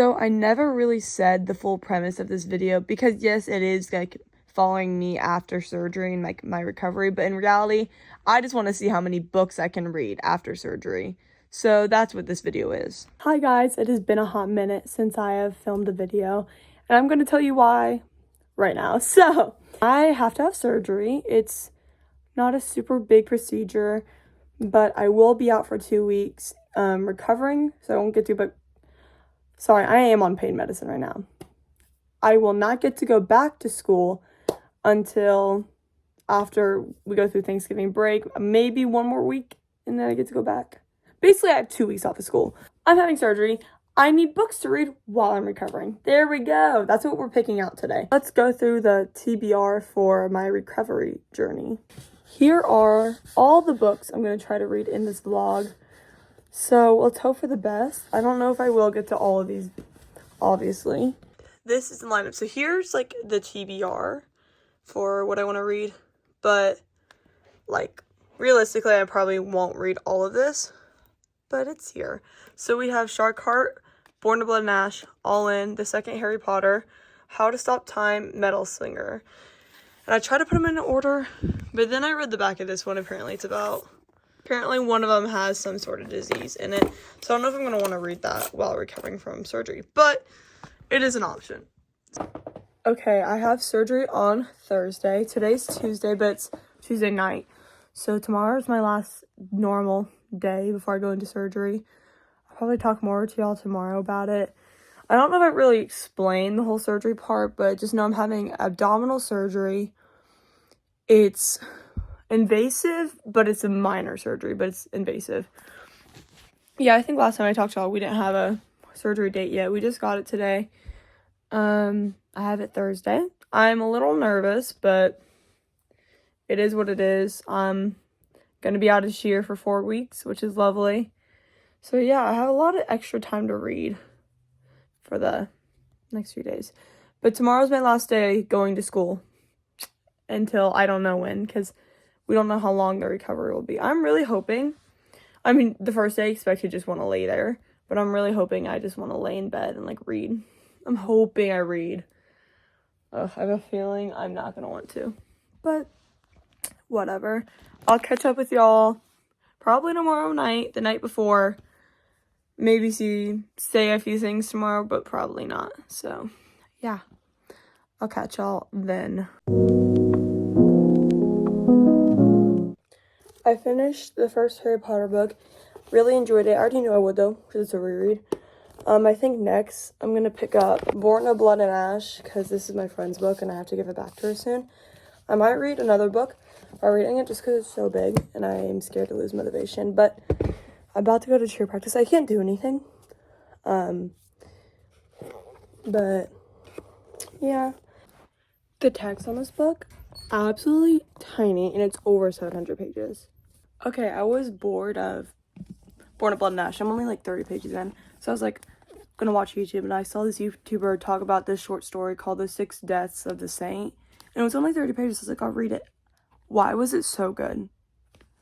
So I never really said the full premise of this video because yes, it is like following me after surgery and like my recovery, but in reality, I just want to see how many books I can read after surgery. So that's what this video is. Hi guys, it has been a hot minute since I have filmed a video, and I'm going to tell you why right now. So, I have to have surgery. It's not a super big procedure, but I will be out for 2 weeks recovering, so I won't get to, but sorry, I am on pain medicine right now. I will not get to go back to school until after we go through Thanksgiving break, maybe 1 more week, and then I get to go back. Basically, I have 2 weeks off of school. I'm having surgery. I need books to read while I'm recovering. There we go. That's what we're picking out today. Let's go through the TBR for my recovery journey. Here are all the books I'm going to try to read in this vlog. So let's hope for the best. I don't know if I will get to all of these, obviously. This is the lineup. So here's like the TBR for what I want to read. But like realistically, I probably won't read all of this. But it's here. So we have Shark Heart, Born to Blood and Ash, All In, The Second Harry Potter, How to Stop Time, Metal Slinger. And I tried to put them in order, but then I read the back of this one. Apparently one of them has some sort of disease in it. So I don't know if I'm going to want to read that while recovering from surgery, but it is an option. Okay, I have surgery on Thursday. Today's Tuesday, but it's Tuesday night. So tomorrow is my last normal day before I go into surgery. I'll probably talk more to y'all tomorrow about it. I don't know if I really explained the whole surgery part, but just know I'm having abdominal surgery. It's invasive, but it's a minor surgery, but it's invasive. Yeah, I think last time I talked to y'all, we didn't have a surgery date yet. We just got it today. I have it Thursday. I'm a little nervous, but it is what it is. I'm going to be out of Sheer for 4 weeks, which is lovely. So yeah, I have a lot of extra time to read for the next few days. But tomorrow's my last day going to school until I don't know when, because we don't know how long the recovery will be. I'm really hoping, I mean, the first day I expect to just want to lay there, but I'm really hoping I just want to lay in bed and like read. I'm hoping I read. Ugh, I have a feeling I'm not going to want to, but whatever. I'll catch up with y'all probably tomorrow night, the night before. Maybe say a few things tomorrow, but probably not. So, yeah. I'll catch y'all then. I finished the first Harry Potter book. Really enjoyed it. I already knew I would, though, because it's a reread. I think next I'm going to pick up Born to Blood and Ash, because this is my friend's book, and I have to give it back to her soon. I might read another book. I'm reading it just because it's so big, and I am scared to lose motivation. But I'm about to go to cheer practice. I can't do anything. But yeah. The text on this book, absolutely tiny, and it's over 700 pages. Okay, I was bored of Born to Blood and Ash. I'm only like 30 pages in. So I was like, gonna watch YouTube, and I saw this YouTuber talk about this short story called The 6 Deaths of the Saint. And it was only 30 pages. So I was like, I'll read it. Why was it so good?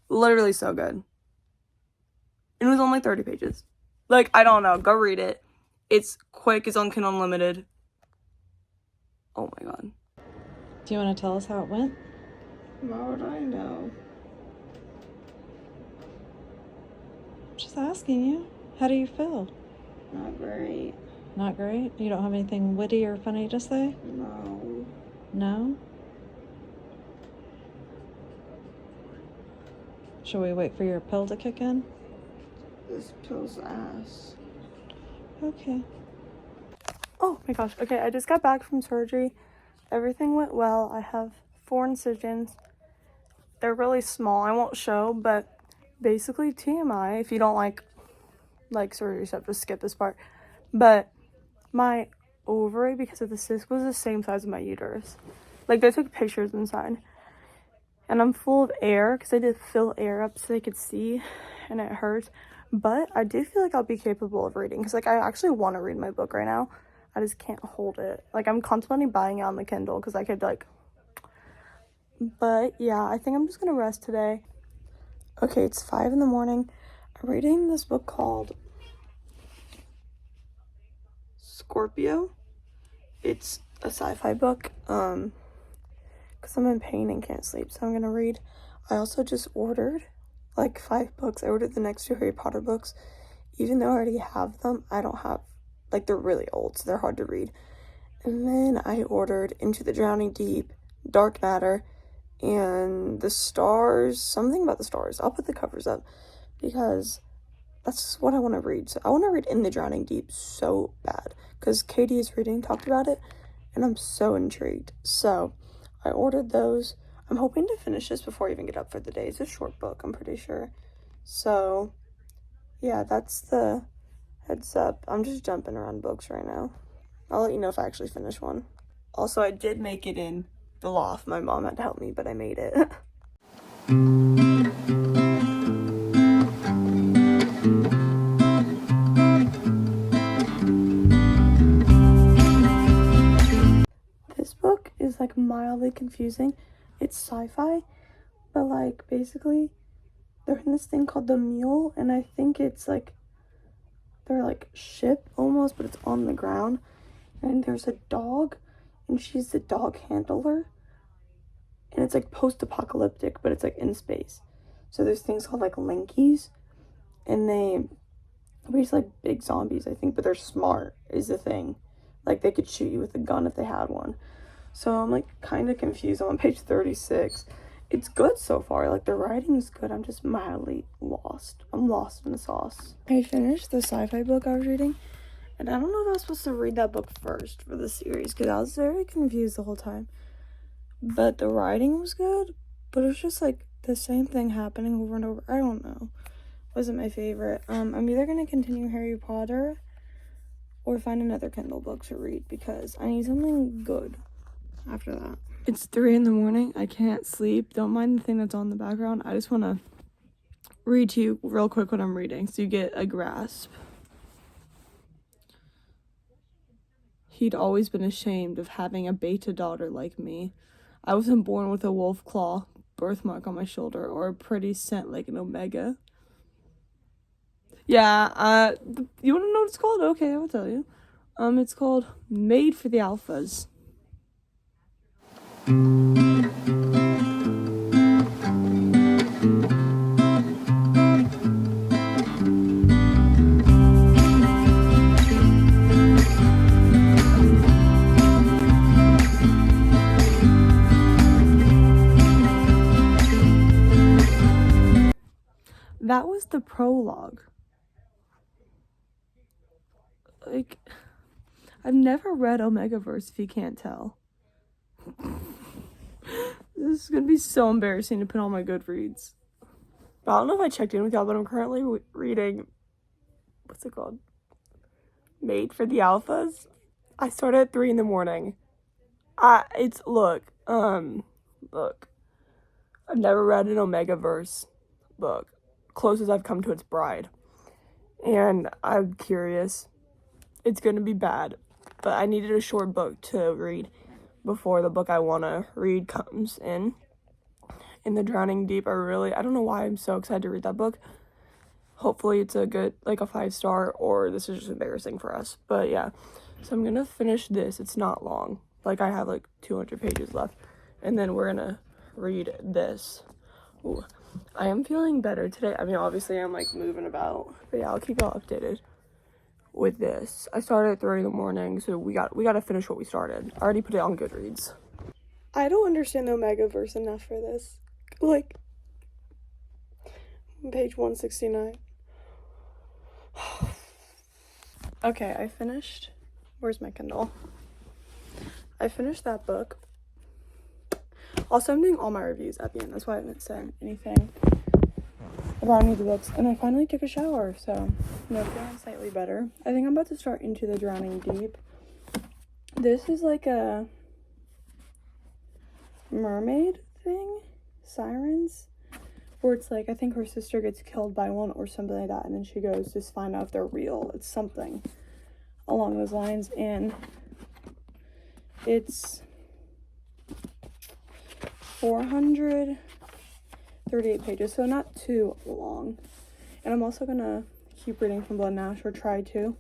Literally so good. It was only 30 pages. Like, I don't know. Go read it. It's quick. It's on Kindle Unlimited. Oh my god. Do you want to tell us how it went? How would I know? Just asking you. How do you feel? Not great. Not great? You don't have anything witty or funny to say? No. No? Should we wait for your pill to kick in? This pill's ass. Okay. Oh my gosh. Okay, I just got back from surgery. Everything went well. I have 4 incisions. They're really small. I won't show, but basically TMI. If you don't like surgery stuff, just skip this part. But my ovary, because of the cyst, was the same size as my uterus. Like, they took pictures inside. And I'm full of air, because I did fill air up so they could see, and it hurts. But I do feel like I'll be capable of reading, because, like, I actually want to read my book right now. I just can't hold it. Like, I'm contemplating buying it on the Kindle, because I could, like... But, yeah, I think I'm just going to rest today. Okay, it's 5 in the morning. I'm reading this book called Scorpio. It's a sci-fi book, because I'm in pain and can't sleep, so I'm gonna read. I also just ordered like 5 books. I ordered the next 2 Harry Potter books. Even though I already have them, I don't have, like, they're really old, so they're hard to read. And then I ordered Into the Drowning Deep, Dark Matter, and The Stars, something about the stars. I'll put the covers up because that's what I want to read. So I want to read In the Drowning Deep so bad because Katie is reading, talked about it, and I'm so intrigued. So I ordered those. I'm hoping to finish this before I even get up for the day. It's a short book, I'm pretty sure. So yeah, that's the heads up. I'm just jumping around books right now. I'll let you know if I actually finish one. Also, I did make it in the loft. My mom had to help me, but I made it. This book is like mildly confusing. It's sci-fi, but like basically they're in this thing called the mule, and I think it's like they're like ship almost, but it's on the ground. And there's a dog, and she's the dog handler. And it's like post-apocalyptic, but it's like in space. So there's things called like Linkies, and they're basically like big zombies, I think, but they're smart is the thing. Like they could shoot you with a gun if they had one. So I'm like kind of confused. I'm on page 36. It's good so far. Like the writing's good. I'm just mildly lost. I'm lost in the sauce. I finished the sci-fi book I was reading. And I don't know if I was supposed to read that book first for the series because I was very confused the whole time. But the writing was good, but it was just like the same thing happening over and over. I don't know. Wasn't my favorite. I'm either going to continue Harry Potter or find another Kindle book to read because I need something good after that. It's 3 in the morning. I can't sleep. Don't mind the thing that's on in the background. I just want to read to you real quick what I'm reading so you get a grasp. He'd always been ashamed of having a beta daughter like me. I wasn't born with a wolf claw birthmark on my shoulder or a pretty scent like an omega. Yeah, you want to know what it's called? Okay, I'll tell you. It's called Made for the Alphas. That was the prologue. Like, I've never read Omegaverse, if you can't tell. This is gonna be so embarrassing to put on my Goodreads. I don't know if I checked in with y'all, but I'm currently reading, what's it called? Made for the Alphas. I started at 3 in the morning. Look, I've never read an Omegaverse book. Closest I've come to its Bride. And I'm curious. It's gonna be bad, but I needed a short book to read before the book I want to read comes in the Drowning Deep. I don't know why I'm so excited to read that book. Hopefully it's a good, like a 5-star, or this is just embarrassing for us. But yeah, so I'm gonna finish this. It's not long. Like I have like 200 pages left, and then we're gonna read this. Ooh. I am feeling better today. I mean, obviously I'm like moving about, but yeah, I'll keep y'all updated with this. I started at 3 in the morning, so we gotta finish what we started. I already put it on Goodreads. I don't understand the Omegaverse enough for this. Like, page 169. Okay, I finished. Where's my Kindle? I finished that book. Also, I'm doing all my reviews at the end. That's why I haven't said anything about any of the books. And I finally took a shower, so I'm feeling slightly better. I think I'm about to start Into the Drowning Deep. This is like a mermaid thing, sirens, where it's like, I think her sister gets killed by one or something like that, and then she goes to find out if they're real. It's something along those lines, and it's 438 pages, so not too long. And I'm also gonna keep reading from Blood and Ash, or try to.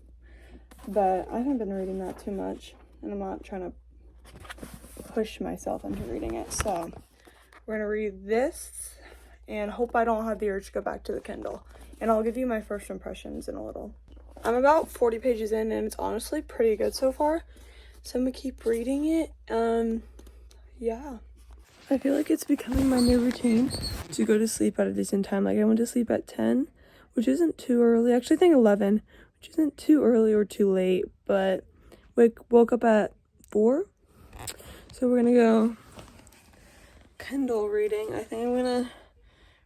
but I haven't been reading that too much, and I'm not trying to push myself into reading it. So we're gonna read this and hope I don't have the urge to go back to the Kindle. And I'll give you my first impressions in a little. I'm about 40 pages in, and it's honestly pretty good so far. So I'm gonna keep reading it. Yeah. I feel like it's becoming my new routine to go to sleep at a decent time. Like I went to sleep at 10, which isn't too early. Actually, I think 11, which isn't too early or too late, but woke up at 4. So we're gonna go Kindle reading. I think I'm gonna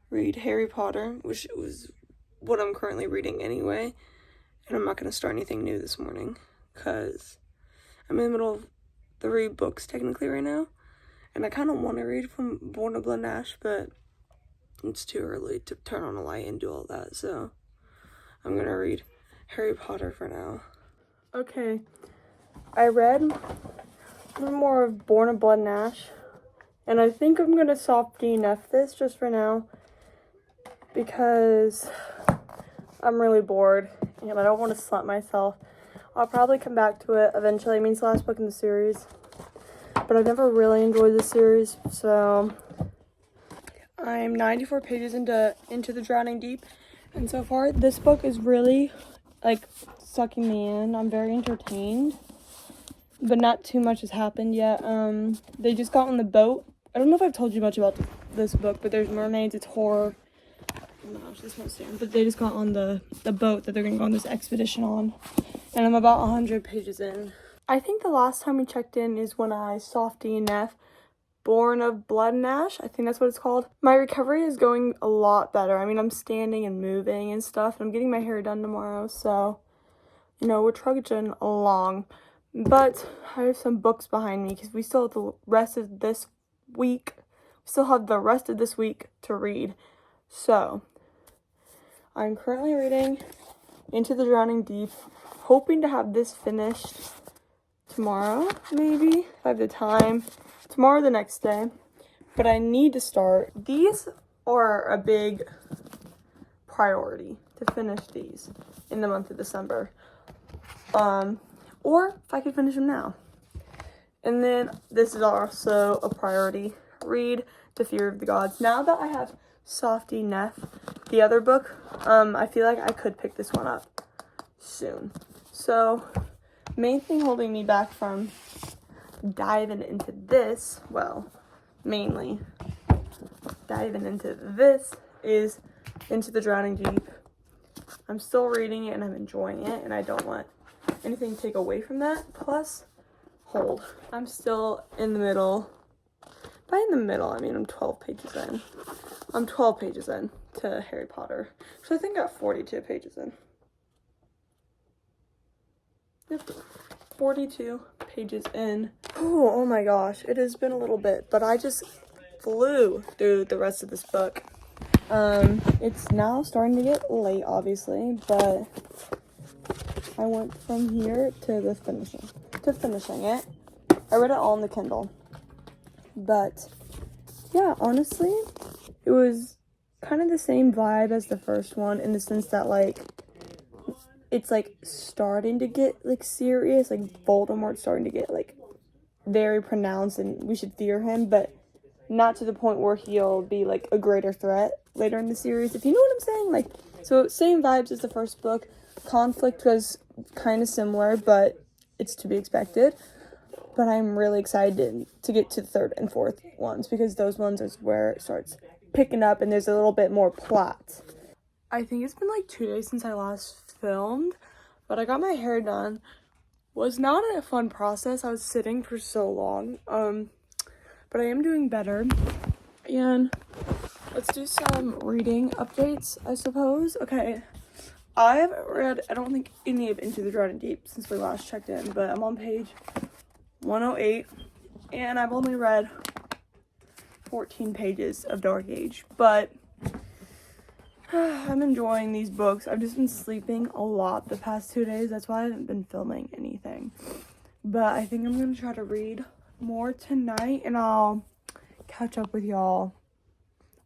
read Harry Potter, which was what I'm currently reading anyway. And I'm not gonna start anything new this morning because I'm in the middle of 3 books technically right now. And I kind of want to read from Born of Blood and Ash, but it's too early to turn on a light and do all that. So I'm gonna read Harry Potter for now. Okay, I read more of Born of Blood and Ash, and I think I'm gonna soft DNF this just for now because I'm really bored and I don't want to slap myself. I'll probably come back to it eventually. I mean, it's the last book in the series, but I've never really enjoyed the series, so I'm 94 pages into The Drowning Deep, and so far this book is really like sucking me in. I'm very entertained, but not too much has happened yet. They just got on the boat. I don't know if I've told you much about this book, but there's mermaids, it's horror. Oh my gosh, this won't stand. But they just got on the boat that they're gonna go on this expedition on, and I'm about 100 pages in. I think the last time we checked in is when I soft DNF Born of Blood and Ash. I think that's what it's called. My recovery is going a lot better. I mean, I'm standing and moving and stuff, and I'm getting my hair done tomorrow, so, you know, we're trudging along. But I have some books behind me because we still have the rest of this week. We still have the rest of this week to read. So, I'm currently reading Into the Drowning Deep, hoping to have this finished tomorrow, maybe, if I have the time. Tomorrow or the next day. But I need to start. These are a big priority to finish these in the month of December. Or if I could finish them now. And then this is also a priority. Read The Fear of the Gods. Now that I have Softy Neff, the other book, I feel like I could pick this one up soon. So, main thing holding me back from diving into this, well, mainly diving into this, is Into the Drowning Deep. I'm still reading it and I'm enjoying it, and I don't want anything to take away from that. Plus, hold, I'm still in the middle. By in the middle, I mean I'm 12 pages in. I'm 12 pages in to Harry Potter. So I think I got 42 pages in. Yep. 42 pages in. Oh my gosh, it has been a little bit, but I just flew through the rest of this book. It's now starting to get late, obviously, but I went from here to finishing it. I read it all on the Kindle, but yeah, honestly, it was kind of the same vibe as the first one in the sense that, like, it's, like, starting to get, like, serious. Like, Voldemort's starting to get, like, very pronounced and we should fear him, but not to the point where he'll be, like, a greater threat later in the series, if you know what I'm saying. Like, so same vibes as the first book. Conflict was kind of similar, but it's to be expected. But I'm really excited to get to the third and fourth ones because those ones is where it starts picking up and there's a little bit more plot. I think it's been like 2 days since I last filmed, but I got my hair done. Was not a fun process. I was sitting for so long, but I am doing better. And let's do some reading updates, I suppose. Okay, I haven't read, I don't think, any of Into the Drowning Deep since we last checked in, but I'm on page 108, and I've only read 14 pages of Dark Age, but I'm enjoying these books. I've just been sleeping a lot the past 2 days. That's why I haven't been filming anything. But I think I'm going to try to read more tonight, and I'll catch up with y'all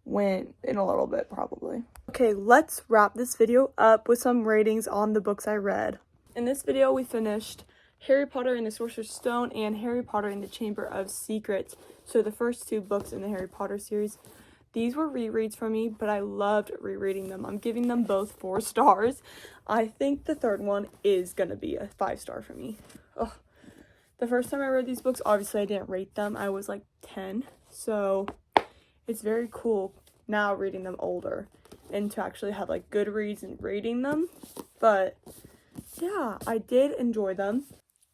in a little bit, probably. Okay, let's wrap this video up with some ratings on the books I read. In this video, we finished Harry Potter and the Sorcerer's Stone and Harry Potter and the Chamber of Secrets. So the first 2 books in the Harry Potter series. These were rereads for me, but I loved rereading them. I'm giving them both 4 stars. I think the 3rd one is going to be a 5-star for me. Ugh. The first time I read these books, obviously I didn't rate them. I was like 10. So it's very cool now reading them older and to actually have like good reads and rating them. But yeah, I did enjoy them.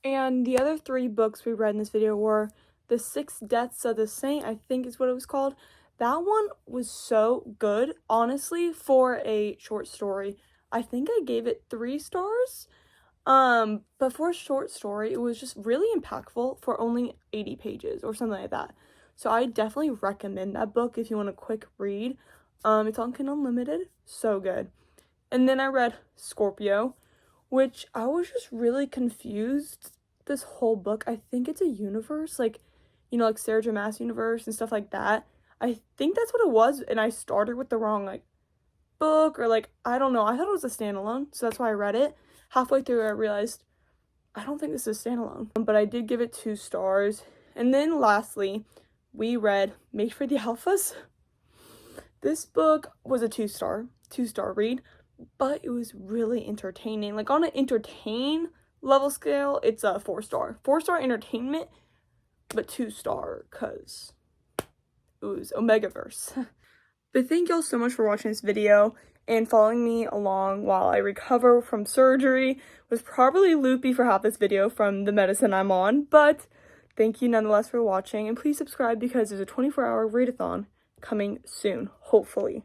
And the other 3 books we read in this video were The 6 Deaths of the Saint, I think is what it was called. That one was so good, honestly, for a short story. I think I gave it 3 stars. But for a short story, it was just really impactful for only 80 pages or something like that. So I definitely recommend that book if you want a quick read. It's on Kindle Unlimited, so good. And then I read Scorpio, which I was just really confused this whole book. I think it's a universe, like, you know, like Sarah J. Maas universe and stuff like that. I think that's what it was, and I started with the wrong, like, book, or, like, I don't know. I thought it was a standalone, so that's why I read it. Halfway through, I realized, I don't think this is a standalone. But I did give it 2 stars. And then lastly, we read Made for the Alphas. This book was a 2-star read, but it was really entertaining. Like, on an entertain level scale, it's a 4-star. 4-star entertainment, but 2-star because it was Omegaverse. But thank y'all so much for watching this video and following me along while I recover from surgery. Was probably loopy for half this video from the medicine I'm on, but thank you nonetheless for watching, and please subscribe because there's a 24-hour readathon coming soon, hopefully.